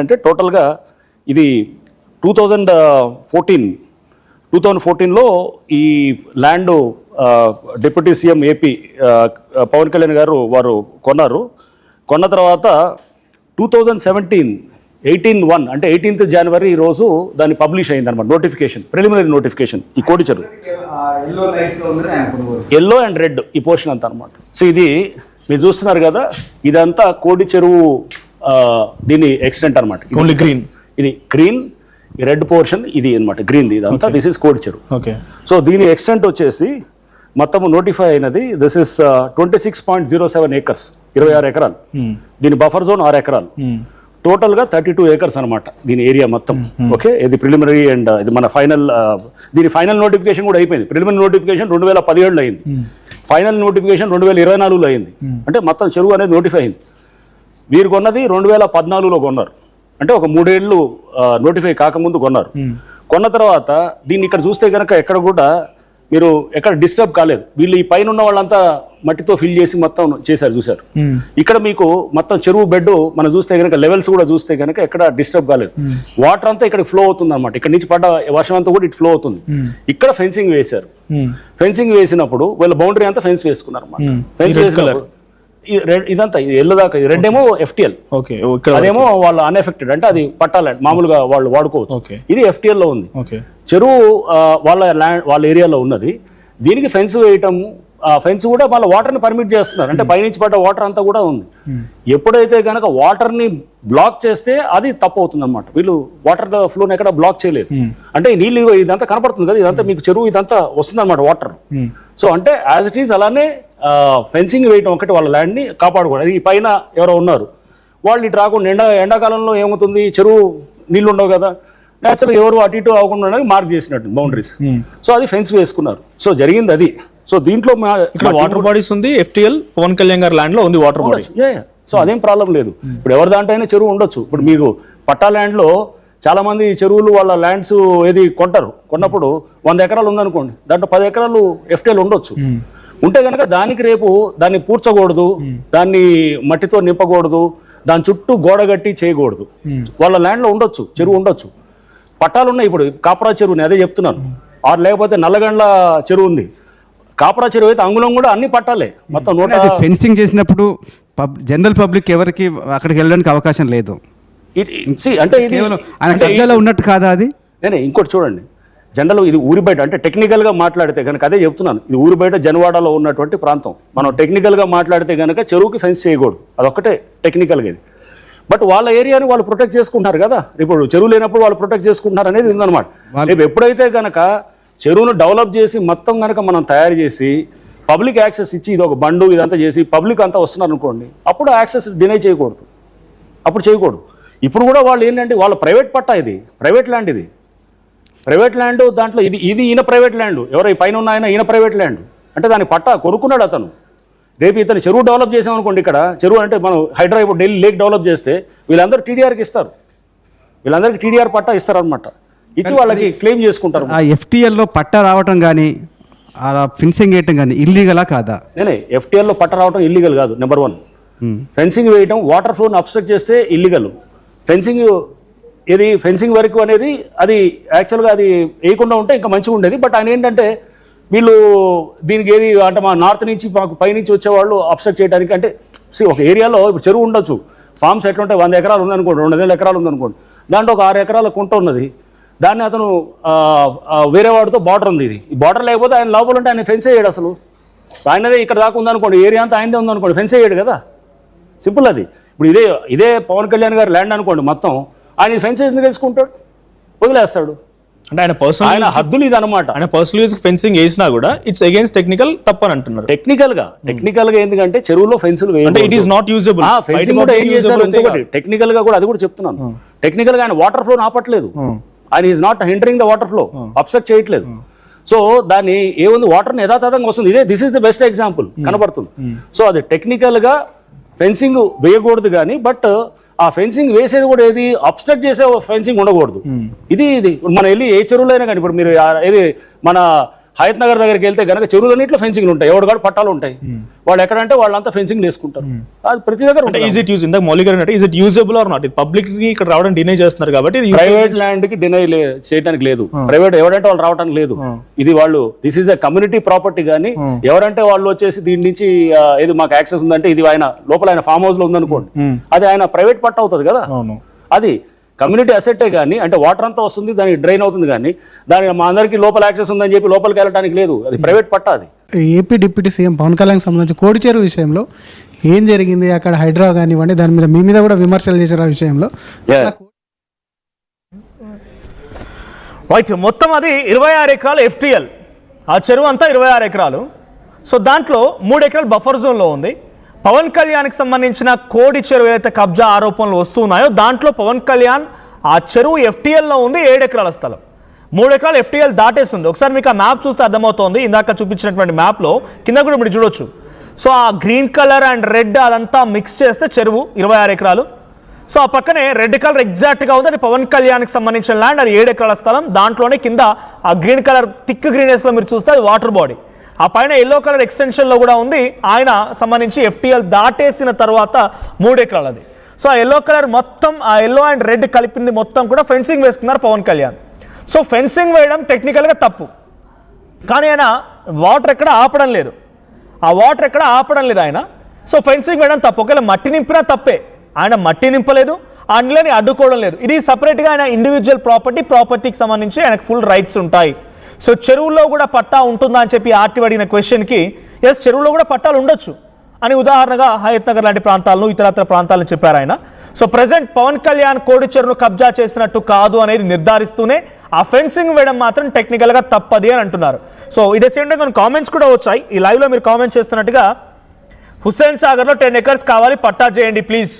అంటే టోటల్గా ఇది 2014లో ఈ land deputy CM AP Pawan Kalyan గారు వారు కొన్న తర్వాత 2017 అంటే 18th జనవరి రోజు దాన్ని పబ్లిష్ అయింది అనమాట నోటిఫికేషన్, ప్రిలిమినరీ నోటిఫికేషన్. ఈ కోడి చెరువు ఎల్లో అండ్ రెడ్ ఈ పోర్షన్ అంతా అనమాట. సో ఇది మీరు చూస్తున్నారు కదా, ఇదంతా కోడి చెరువు దీని ఎక్స్టెంట్ అనమాట. ఓన్లీ గ్రీన్, ఇది గ్రీన్, ఈ రెడ్ పోర్షన్ ఇది అనమాట గ్రీన్, ఇదంతా దిస్ ఇస్ కోడి చెరువు. ఓకే. సో దీని ఎక్స్టెంట్ వచ్చేసి మొత్తం నోటిఫై అయినది దిస్ ఇస్ 26.07 acres, 26 ఎకరాలు. దీని బఫర్ జోన్ 6 ఎకరాలు, టోటల్గా 32 acres అనమాట దీని ఏరియా మొత్తం. ఓకే, ఇది ప్రిలిమినరీ అండ్ ఇది మన ఫైనల్, దీని ఫైనల్ నోటిఫికేషన్ కూడా అయిపోయింది. ప్రిలిమినరీ నోటిఫికేషన్ 2017లో అయింది, ఫైనల్ నోటిఫికేషన్ 2024లో అయింది. అంటే మొత్తం చెరువు అనేది నోటిఫై అయింది. వీరు కొన్నది 2014లో కొన్నారు, అంటే ఒక 3 ఏళ్ళు నోటిఫై కాకముందు కొన్నారు. కొన్న తర్వాత దీన్ని ఇక్కడ చూస్తే కనుక ఎక్కడ కూడా మీరు ఎక్కడ డిస్టర్బ్ కాలేదు. వీళ్ళు ఈ పైన ఉన్న వాళ్ళంతా మట్టితో ఫిల్ చేసి మొత్తం చేశారు, చూసారు. ఇక్కడ మీకు మొత్తం చెరువు బెడ్ మనం చూస్తే కనుక లెవెల్స్ కూడా చూస్తే కనుక ఎక్కడ డిస్టర్బ్ కాలేదు. వాటర్ అంతా ఇక్కడ ఫ్లో అవుతుంది అనమాట. ఇక్కడ నుంచి పడ్డ వర్షం అంతా కూడా ఇటు ఫ్లో అవుతుంది. ఇక్కడ ఫెన్సింగ్ వేశారు. ఫెన్సింగ్ వేసినప్పుడు వీళ్ళ బౌండరీ అంతా ఫెన్స్ వేసుకున్నారు అనమాట. ఫెన్స్ వేసినప్పుడు ఇదంతా ఎల్లో దాకా, రెడ్ ఏమో FTL, అదేమో వాళ్ళు అన్ఎఫెక్టెడ్, అంటే అది పట్టాలండి మామూలుగా వాళ్ళు వాడుకోవచ్చు. ఇది FTL లో ఉంది. చెరువు వాళ్ళ ఏరియాలో ఉన్నది. దీనికి ఫెన్స్ వేయటం, ఫెన్స్ కూడా వాళ్ళ వాటర్ని పర్మిట్ చేస్తున్నారు, అంటే పైనుంచి పడ్డ వాటర్ అంతా కూడా ఉంది. ఎప్పుడైతే కనుక వాటర్ని బ్లాక్ చేస్తే అది తప్పు అవుతుంది అనమాట. వీళ్ళు వాటర్ ఫ్లోని ఎక్కడ బ్లాక్ చేయలేదు. అంటే నీళ్ళు ఇదంతా కనపడుతుంది కదా, ఇదంతా మీకు చెరువు ఇదంతా వస్తుంది అనమాట వాటర్. సో అంటే యాజ్ ఇట్ ఈస్ అలానే ఫెన్సింగ్ వేయటం ఒకటి వాళ్ళ ల్యాండ్ని కాపాడుకోవడం. ఈ పైన ఎవరో ఉన్నారు వాళ్ళు ఇటు రాకుండా, ఎండాకాలంలో ఏమవుతుంది, చెరువు నీళ్ళు ఉండవు కదా, నేచురల్ ఎవరు అటు ఇటు అవ్వకుండా మార్క్ చేసినట్టు బౌండరీస్. సో అది ఫెన్స్ వేసుకున్నారు. సో జరిగింది అది. సో దీంట్లో వాటర్ బాడీస్ ఉంది, FTL పవన్ కళ్యాణ్ గారి ల్యాండ్ లో ఉంది వాటర్ బాడీ. సో అదేం ప్రాబ్లం లేదు. ఇప్పుడు ఎవరి దాంట్లో అయినా చెరువు ఉండొచ్చు. ఇప్పుడు మీరు పట్టా ల్యాండ్లో చాలా మంది చెరువులు వాళ్ళ ల్యాండ్స్ ఏది కొన్నప్పుడు 100 ఎకరాలు ఉందనుకోండి, దాంట్లో 10 ఎకరాలు FTL ఉండొచ్చు. ఉంటే కనుక దానికి రేపు దాన్ని పూడ్చకూడదు, దాన్ని మట్టితో నింపకూడదు, దాని చుట్టూ గోడ కట్టి చేయకూడదు. వాళ్ళ ల్యాండ్లో ఉండొచ్చు, చెరువు ఉండొచ్చు. పట్టాలు ఉన్నాయి. ఇప్పుడు కాపరా చెరువుని అదే చెప్తున్నాను, ఆరు లేకపోతే నల్లగండ్ల చెరువు ఉంది. కాపరా చెరువు అయితే అంగుళం కూడా అన్ని పట్టాలే మొత్తం. ఫెన్సింగ్ చేసినప్పుడు జనరల్ పబ్లిక్ ఎవరికి అక్కడికి వెళ్ళడానికి అవకాశం లేదు. అంటే ఉన్నట్టు కాదా అది? నేనే ఇంకోటి చూడండి, జనరల్ ఇది ఊరి బయట, అంటే టెక్నికల్గా మాట్లాడితే కనుక అదే చెప్తున్నాను, ఇది ఊరి బయట జనవాడలో ఉన్నటువంటి ప్రాంతం. మనం టెక్నికల్గా మాట్లాడితే కనుక చెరువుకి ఫెన్స్ చేయకూడదు, అదొక్కటే టెక్నికల్గా ఇది. బట్ వాళ్ళ ఏరియాని వాళ్ళు ప్రొటెక్ట్ చేసుకుంటారు కదా. ఇప్పుడు చెరువు లేనప్పుడు వాళ్ళు ప్రొటెక్ట్ చేసుకుంటున్నారు అనేది ఉందన్నమాట. రేపు ఎప్పుడైతే కనుక చెరువును డెవలప్ చేసి మొత్తం కనుక మనం తయారు చేసి పబ్లిక్ యాక్సెస్ ఇచ్చి ఇది ఒక బండు ఇదంతా చేసి పబ్లిక్ అంతా వస్తున్నారు అనుకోండి, అప్పుడు యాక్సెస్ డినై చేయకూడదు, అప్పుడు చేయకూడదు. ఇప్పుడు కూడా వాళ్ళు ఏంటంటే వాళ్ళ ప్రైవేట్ పట్టా, ఇది ప్రైవేట్ ల్యాండ్, ఇది ప్రైవేట్ ల్యాండ్. దాంట్లో ఇది ఈయన ప్రైవేట్ ల్యాండ్, ఎవరో పైన ఉన్న ఈయన ప్రైవేట్ ల్యాండ్, అంటే దాని పట్టా కొనుక్కున్నాడు అతను. రేపు ఇతను చెరువు డెవలప్ చేసామనుకోండి, ఇక్కడ చెరువు అంటే మనం హైడ్రా ఢిల్లీ లేక్ డెవలప్ చేస్తే వీళ్ళందరూ TDRకి ఇస్తారు, వీళ్ళందరికీ TDR పట్టా ఇస్తారనమాట. ఇచ్చి వాళ్ళకి క్లెయిమ్ చేసుకుంటారు. ఆ FTLలో పట్టా రావటం కానీ ఫెన్సింగ్ వేయటం కానీ ఇల్లీగలా కాదా? నేనే FTLలో పట్టా రావటం ఇల్లీగల్ కాదు. నెంబర్ 1, ఫెన్సింగ్ వేయటం వాటర్ ఫ్లోని అబ్స్ట్రక్ట్ చేస్తే ఇల్లీగల్. ఫెన్సింగ్ వరకు అనేది అది యాక్చువల్గా అది వేయకుండా ఉంటే ఇంకా మంచిగా ఉండేది. బట్ ఆయన ఏంటంటే వీళ్ళు దీనికి ఏది అంటే మా నార్త్ నుంచి మాకు పైనుంచి వచ్చేవాళ్ళు అబ్స్ట్రక్ట్ చేయడానికి, అంటే ఒక ఏరియాలో ఇప్పుడు చెరువు ఉండొచ్చు, ఫార్మ్స్ ఎట్లుంటే 100 ఎకరాలు ఉందనుకోండి, 200 ఎకరాలు ఉందనుకోండి, దాంట్లో ఒక 6 ఎకరాల కుంట ఉన్నది. దాన్ని అతను వేరే వాడితో బార్డర్ ఉంది, ఇది ఈ బార్డర్ లేకపోతే ఆయన లోపల ఉంటే ఆయన ఫెన్స్ వేయడు అసలు. ఆయనదే ఇక్కడ దాకా ఉందనుకోండి, ఏరియా అంతా ఆయనదే ఉందనుకోండి, ఫెన్స్ వేయడు కదా, సింపుల్ అది. ఇప్పుడు ఇదే పవన్ కళ్యాణ్ గారి ల్యాండ్ అనుకోండి, మొత్తం ఆయన ఫెన్స్ వేసి తెలుసుకుంటాడు, వదిలేస్తాడు. అంటే ఆయన హద్దులు ఇది అనమాట. ఆయన పర్సనల్ యూజ్ ఫెన్సింగ్ వేసినా కూడా ఇట్స్ అగైన్స్ టెక్నికల్ తప్పని అంటున్నారు. టెక్నికల్ గా ఎందుకంటే చెరువులో ఫెన్సులు అంటే it is not usable. Technical గా కూడా అది కూడా చెప్తున్నాను. టెక్నికల్ గా ఆయన వాటర్ ఫ్లో ఆపట్లేదు, ఆయన is not hindering the water flow, obstruct చేయట్లేదు. సో దాన్ని ఏముంది, వాటర్ని యథాతథంగా వస్తుంది. This is the best example కనబడుతుంది. సో అది టెక్నికల్ గా ఫెన్సింగ్ వేయకూడదు కానీ, బట్ ఆ ఫెన్సింగ్ వేసేది కూడా ఏది అబ్స్ట్రక్ట్ చేసే ఫెన్సింగ్ ఉండకూడదు. ఇది మన వెళ్ళి ఏ చెరువులో అయినా కానీ, ఇప్పుడు మీరు ఏది మన హయత్ నగర్ దగ్గరికి వెళ్తే గనక చెరువులన్నింటిలో ఫెన్సింగ్లు ఉంటాయి, ఎవడు కూడా పట్టాలు ఉంటాయి. వాళ్ళు ఎక్కడంటే వాళ్ళంతా ఫెన్సింగ్ వేసుకుంటారు. అది ప్రతి దగ్గర అంటే ఈజ్ ఇట్ యూజ్ ఇందాక మౌలిక అంటే is it usable or not? ఇది పబ్లిక్ కి ఇక్కడ రావడం డినై చేస్తున్నారు కాబట్టి ఇది ప్రైవేట్ ల్యాండ్ కి డినై చేయడానికి లేదు, ప్రైవేట్ ఎవరంటే వాళ్ళు రావడానికి లేదు. ఇది వాళ్ళు this is a community property. కానీ ఎవరంటే వాళ్ళు వచ్చేసి దీని నుంచి ఏది మాకు యాక్సెస్ ఉందంటే ఇది ఆయన లోపల ఆయన ఫామ్ హౌస్ లో ఉందనుకోండి, అది ఆయన ప్రైవేట్ పట్ట అవుతుంది కదా. అది కమ్యూనిటీ అసెట్టే కానీ, అంటే వాటర్ అంతా వస్తుంది దానికి డ్రైన్ అవుతుంది, కానీ దానికి మా అందరికీ లోపల యాక్సెస్ ఉందని చెప్పి లోపలికి వెళ్ళడానికి లేదు, అది ప్రైవేట్ పట్టా. అది ఏపీ డిప్యూటీ సీఎం పవన్ కళ్యాణ్కి సంబంధించి కోడిచేరు విషయంలో ఏం జరిగింది అక్కడ హైడ్రా కానివ్వండి, దాని మీద మీ మీద కూడా విమర్శలు చేశారు ఆ విషయంలో. రైట్, మొత్తం అది 26 ఎకరాలు FTL, ఆ చెరువు అంతా 26 ఎకరాలు. సో దాంట్లో 3 ఎకరాలు బఫర్ జోన్లో ఉంది. పవన్ కళ్యాణ్కి సంబంధించిన కోడి చెరువు ఏదైతే కబ్జా ఆరోపణలు వస్తున్నాయో దాంట్లో పవన్ కళ్యాణ్ ఆ చెరువు FTLలో ఉంది 7 ఎకరాల స్థలం. 3 ఎకరాలు FTL దాటేస్తుంది. ఒకసారి మీకు ఆ మ్యాప్ చూస్తే అర్థమవుతుంది. ఇందాక చూపించినటువంటి మ్యాప్లో కింద కూడా మీరు చూడొచ్చు. సో ఆ గ్రీన్ కలర్ అండ్ రెడ్ అదంతా మిక్స్ చేస్తే చెరువు 26 ఎకరాలు. సో ఆ పక్కనే రెడ్ కలర్ ఎగ్జాక్ట్గా ఉంది, అది పవన్ కళ్యాణ్కి సంబంధించిన ల్యాండ్, అది 7 ఎకరాల స్థలం. దాంట్లోనే కింద ఆ గ్రీన్ కలర్ థిక్ గ్రీనెస్లో మీరు చూస్తే అది వాటర్ బాడీ. ఆ పైన ఎల్లో కలర్ ఎక్స్టెన్షన్లో కూడా ఉంది, ఆయన సంబంధించి FTL దాటేసిన తర్వాత 3 ఎకరాలు అది. సో ఆ ఎల్లో కలర్ మొత్తం, ఆ ఎల్లో అండ్ రెడ్ కలిపింది మొత్తం కూడా ఫెన్సింగ్ వేసుకున్నారు పవన్ కళ్యాణ్. సో ఫెన్సింగ్ వేయడం టెక్నికల్గా తప్పు, కానీ ఆయన వాటర్ ఎక్కడ ఆపడం లేదు, ఆ వాటర్ ఎక్కడ ఆపడం లేదు ఆయన. సో ఫెన్సింగ్ వేయడం తప్పు. ఒకవేళ మట్టి నింపినా తప్పే, ఆయన మట్టి నింపలేదు, ఆ నీళ్ళని అడ్డుకోవడం లేదు. ఇది సపరేట్గా ఆయన ఇండివిజువల్ ప్రాపర్టీకి సంబంధించి ఆయనకు ఫుల్ రైట్స్ ఉంటాయి. సో చెరువుల్లో కూడా పట్టా ఉంటుందా అని చెప్పి ఆర్టీ అడిగిన క్వశ్చన్కి ఎస్, చెరువులో కూడా పట్టాలు ఉండొచ్చు అని ఉదాహరణగా హయత్ నగర్ లాంటి ప్రాంతాలను, ఇతరత్ర ప్రాంతాలను చెప్పారు ఆయన. సో ప్రజెంట్ పవన్ కళ్యాణ్ కోడి చెరువును కబ్జా చేసినట్టు కాదు అనేది నిర్ధారిస్తూనే ఆ ఫెన్సింగ్ వేయడం మాత్రం టెక్నికల్గా తప్పది అని అంటున్నారు. సో ఇదే సేమ్ టైం కొన్ని కామెంట్స్ కూడా వచ్చాయి. ఈ లైవ్లో మీరు కామెంట్ చేస్తున్నట్టుగా హుస్సేన్ సాగర్లో 10 ఎకర్స్ కావాలి, పట్టా చేయండి ప్లీజ్.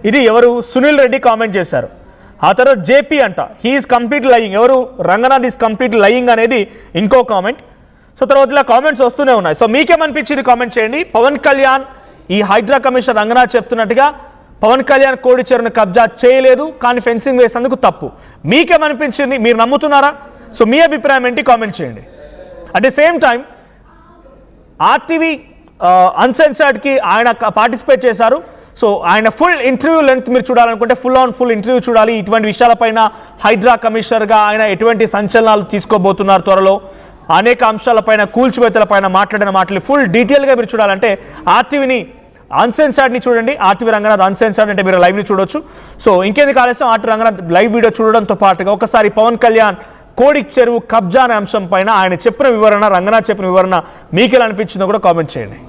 ఇది ఎవరు? సునీల్ రెడ్డి కామెంట్ చేశారు. ఆ తర్వాత JP అంట, హీఈస్ కంప్లీట్ లయింగ్, ఎవరు? రంగనాథ్ ఈజ్ కంప్లీట్ లయింగ్ అనేది ఇంకో కామెంట్. సో తర్వాత ఇలా కామెంట్స్ వస్తూనే ఉన్నాయి. సో మీకేమనిపించింది కామెంట్ చేయండి. పవన్ కళ్యాణ్ ఈ హైడ్రా కమిషనర్ రంగనాథ్ చెప్తున్నట్టుగా పవన్ కళ్యాణ్ కోడి చెరువును కబ్జా చేయలేదు, కానీ ఫెన్సింగ్ వేసేందుకు తప్పు. మీకేమనిపించింది? మీరు నమ్ముతున్నారా? సో మీ అభిప్రాయం ఏంటి కామెంట్ చేయండి. At the same time RTV అన్సెన్సర్డ్కి ఆయన పార్టిసిపేట్ చేశారు. సో ఆయన ఫుల్ ఇంటర్వ్యూ లెంగ్త్ మీరు చూడాలనుకుంటే ఫుల్ ఇంటర్వ్యూ చూడాలి. ఇటువంటి విషయాలపైన హైడ్రా కమిషనర్గా ఆయన ఎటువంటి సంచలనాలు తీసుకోబోతున్నారు, త్వరలో అనేక అంశాలపైన, కూల్చివేతలపైన మాట్లాడిన మాటలు ఫుల్ డీటెయిల్గా మీరు చూడాలంటే RTVని అన్సెన్సర్డ్ని చూడండి. RTV రంగనాథ్ అన్సెన్సర్డ్ అంటే మీరు లైవ్ని చూడొచ్చు. సో ఇంకేందుకు ఆలస్యం, RTV రంగనాథ్ లైవ్ వీడియో చూడడంతో పాటుగా ఒకసారి పవన్ కళ్యాణ్ కోడి చెరువు కబ్జా అనే అంశం పైన ఆయన చెప్పిన వివరణ, రంగనాథ్ చెప్పిన వివరణ మీకు ఎలా అనిపించిందో కూడా కామెంట్ చేయండి.